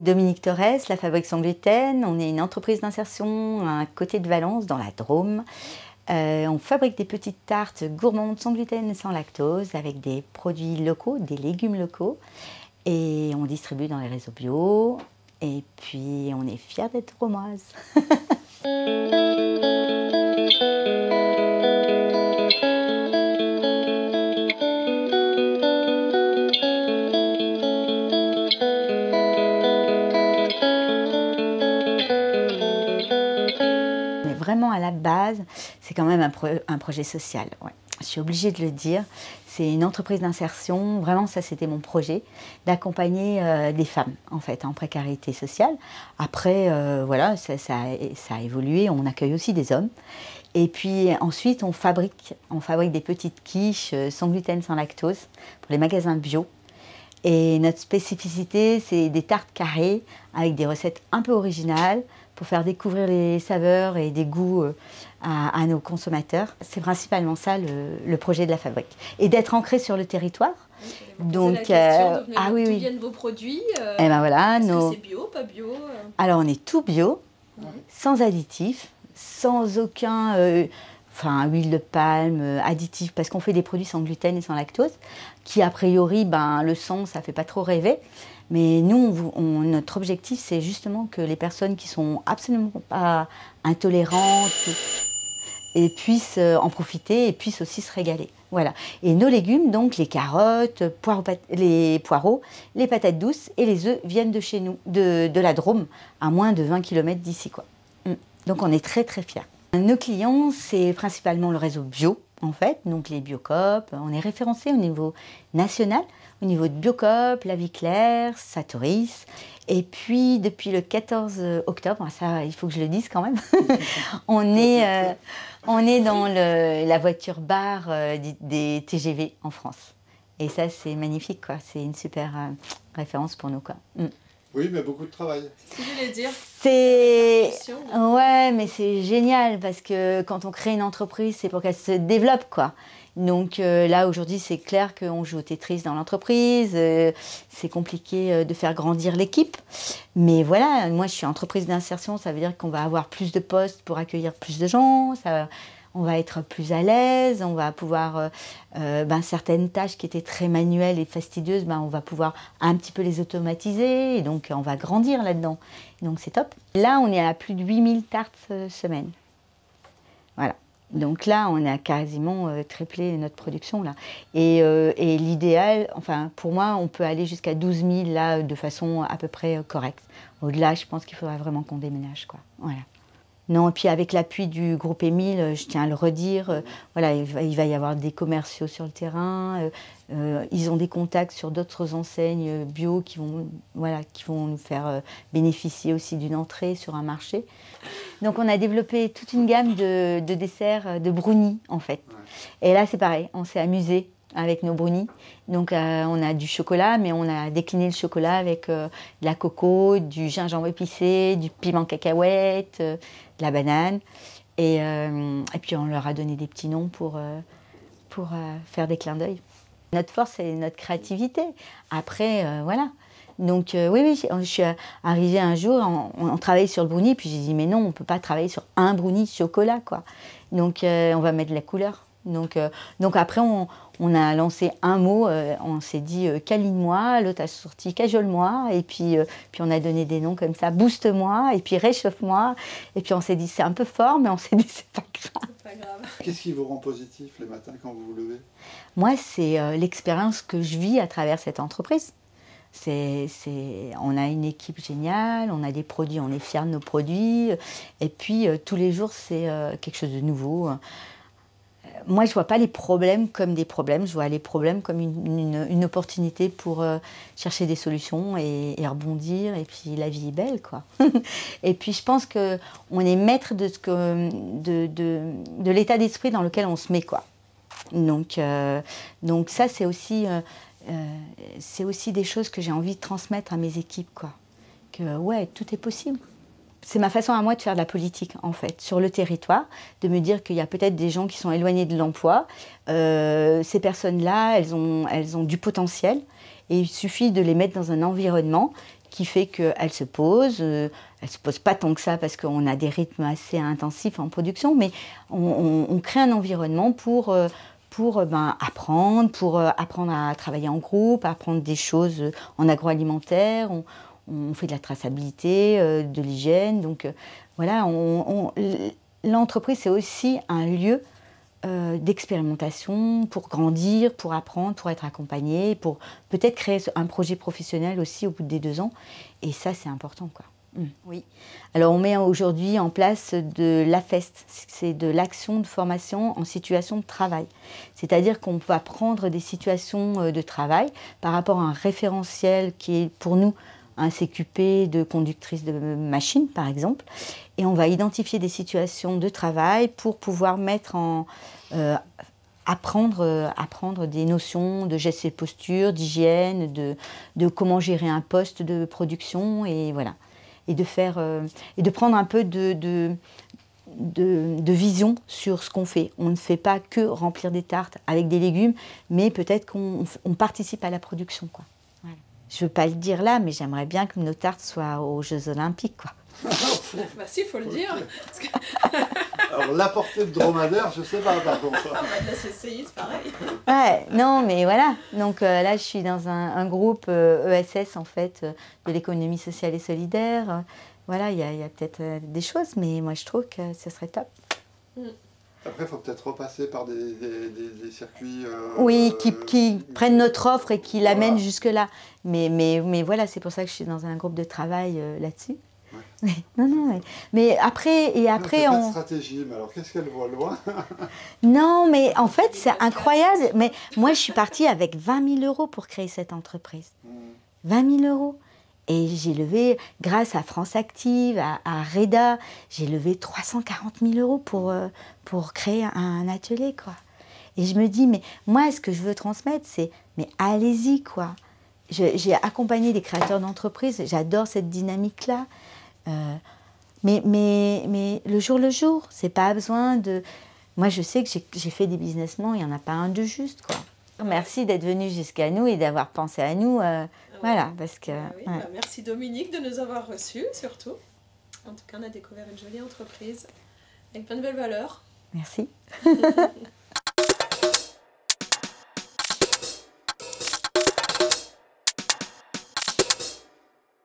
Dominique Torres, la Fabrique sans gluten, on est une entreprise d'insertion à côté de Valence, dans la Drôme. On fabrique des petites tartes gourmandes sans gluten et sans lactose avec des produits locaux, des légumes locaux. Et on distribue dans les réseaux bio. Et puis on est fiers d'être drômoises. Mais vraiment à la base, c'est quand même un projet social. Ouais. Je suis obligée de le dire. C'est une entreprise d'insertion. Vraiment, ça, c'était mon projet, d'accompagner des femmes, en fait, en précarité sociale. Après, voilà, ça a évolué. On accueille aussi des hommes. Et puis ensuite, on fabrique des petites quiches sans gluten, sans lactose, pour les magasins bio. Et notre spécificité, c'est des tartes carrées avec des recettes un peu originales pour faire découvrir les saveurs et des goûts à nos consommateurs. C'est principalement ça le projet de la fabrique. Et d'être ancré sur le territoire. Donc, d'où viennent vos produits et ben voilà, est-ce que c'est bio, pas bio Alors on est tout bio, sans additifs, sans aucun huile de palme, additifs, parce qu'on fait des produits sans gluten et sans lactose, qui a priori, le sang, ça ne fait pas trop rêver. Mais nous, notre objectif, c'est justement que les personnes qui sont absolument pas intolérantes et puissent en profiter et puissent aussi se régaler. Voilà. Et nos légumes, donc les carottes, les poireaux, les patates douces et les œufs viennent de chez nous, de la Drôme, à moins de 20 km d'ici, quoi. Donc on est très très fiers. Nos clients, c'est principalement le réseau bio, en fait, donc les Biocoop. On est référencé au niveau national, au niveau de Biocoop, La Vie Claire, Satoris. Et puis, depuis le 14 octobre, ça, il faut que je le dise quand même, on est dans la voiture bar des TGV en France. Et ça, c'est magnifique, quoi. C'est une super référence pour nous, quoi. Oui, mais beaucoup de travail. C'est ce que je voulais dire. Ouais, mais c'est génial parce que quand on crée une entreprise, c'est pour qu'elle se développe, quoi. Donc là, aujourd'hui, c'est clair qu'on joue au Tetris dans l'entreprise. C'est compliqué de faire grandir l'équipe. Mais voilà, moi, je suis entreprise d'insertion. Ça veut dire qu'on va avoir plus de postes pour accueillir plus de gens. On va être plus à l'aise, on va pouvoir, certaines tâches qui étaient très manuelles et fastidieuses, on va pouvoir un petit peu les automatiser, et donc on va grandir là-dedans. Donc c'est top. Là, on est à plus de 8000 tartes semaine. Voilà. Donc là, on a quasiment triplé notre production, là. Et l'idéal, enfin, pour moi, on peut aller jusqu'à 12 000, là, de façon à peu près correcte. Au-delà, je pense qu'il faudra vraiment qu'on déménage, quoi. Voilà. Non, et puis avec l'appui du groupe Émile, je tiens à le redire, voilà, il va y avoir des commerciaux sur le terrain, ils ont des contacts sur d'autres enseignes bio qui vont nous faire bénéficier aussi d'une entrée sur un marché. Donc on a développé toute une gamme de desserts, de brownies en fait. Et là c'est pareil, on s'est amusé avec nos brownies. Donc on a du chocolat, mais on a décliné le chocolat avec de la coco, du gingembre épicé, du piment cacahuète, de la banane. Et puis on leur a donné des petits noms pour faire des clins d'œil. Notre force, c'est notre créativité. Après, voilà. Donc oui, je suis arrivée un jour, on travaillait sur le brownie, puis j'ai dit mais non, on ne peut pas travailler sur un brownie chocolat, quoi. Donc on va mettre de la couleur. Donc après, on a lancé un mot, on s'est dit câline-moi, l'autre a sorti cajole-moi, et puis on a donné des noms comme ça, booste-moi, et puis réchauffe-moi, et puis on s'est dit c'est un peu fort, mais on s'est dit c'est pas grave. C'est pas grave. Qu'est-ce qui vous rend positif les matins quand vous vous levez? Moi, c'est l'expérience que je vis à travers cette entreprise. On a une équipe géniale, on a des produits, on est fiers de nos produits, et puis tous les jours c'est quelque chose de nouveau. Moi, je ne vois pas les problèmes comme des problèmes, je vois les problèmes comme une opportunité pour chercher des solutions et rebondir, et puis la vie est belle, quoi. Et puis je pense qu'on est maître de l'état d'esprit dans lequel on se met, quoi. Donc ça, c'est aussi des choses que j'ai envie de transmettre à mes équipes, quoi. Que ouais, tout est possible. C'est ma façon à moi de faire de la politique, en fait, sur le territoire, de me dire qu'il y a peut-être des gens qui sont éloignés de l'emploi. Ces personnes-là, elles ont du potentiel et il suffit de les mettre dans un environnement qui fait qu'elle se pose. Elle ne se pose pas tant que ça parce qu'on a des rythmes assez intensifs en production, mais on crée un environnement pour apprendre à travailler en groupe, apprendre des choses en agroalimentaire. On fait de la traçabilité, de l'hygiène. Donc voilà, l'entreprise, c'est aussi un lieu d'expérimentation pour grandir, pour apprendre, pour être accompagné, pour peut-être créer un projet professionnel aussi au bout des 2 ans. Et ça, c'est important, quoi. Oui. Alors, on met aujourd'hui en place de l'AFEST, c'est de l'action de formation en situation de travail. C'est-à-dire qu'on va prendre des situations de travail par rapport à un référentiel qui est pour nous un CQP de conductrice de machine, par exemple, et on va identifier des situations de travail pour pouvoir apprendre des notions de gestes et postures, d'hygiène, de comment gérer un poste de production, et voilà. Et de prendre un peu de vision sur ce qu'on fait. On ne fait pas que remplir des tartes avec des légumes, mais peut-être qu'on participe à la production, quoi. Voilà. Je ne veux pas le dire là, mais j'aimerais bien que nos tartes soient aux Jeux Olympiques, quoi. Bah si, il faut le dire. Alors la portée de dromadaire, je sais pas par contre. On va te laisser essayer, c'est pareil. Ouais, non, mais voilà. Donc là, je suis dans un groupe ESS, en fait, de l'économie sociale et solidaire. Voilà, il y a peut-être des choses, mais moi, je trouve que ce serait top. Après, il faut peut-être repasser par des circuits... oui, qui prennent notre offre et qui l'amènent jusque-là. Mais voilà, c'est pour ça que je suis dans un groupe de travail là-dessus. Ouais. Non, mais après pas de stratégie, mais alors qu'est-ce qu'elle voit loin? Non, mais en fait, c'est incroyable. Mais moi, je suis partie avec 20 000 € pour créer cette entreprise. 20 000 €. Et j'ai levé, grâce à France Active, à Reda, j'ai levé 340 000 € pour créer un atelier, quoi. Et je me dis, mais moi, ce que je veux transmettre, c'est, mais allez-y, quoi. J'ai accompagné des créateurs d'entreprises, j'adore cette dynamique-là. Mais le jour, c'est pas besoin de... Moi, je sais que j'ai fait des businessmen, il n'y en a pas un de juste, quoi. Merci d'être venu jusqu'à nous et d'avoir pensé à nous. Voilà, parce que... oui, ouais. Merci Dominique de nous avoir reçus, surtout. En tout cas, on a découvert une jolie entreprise avec plein de belles valeurs. Merci.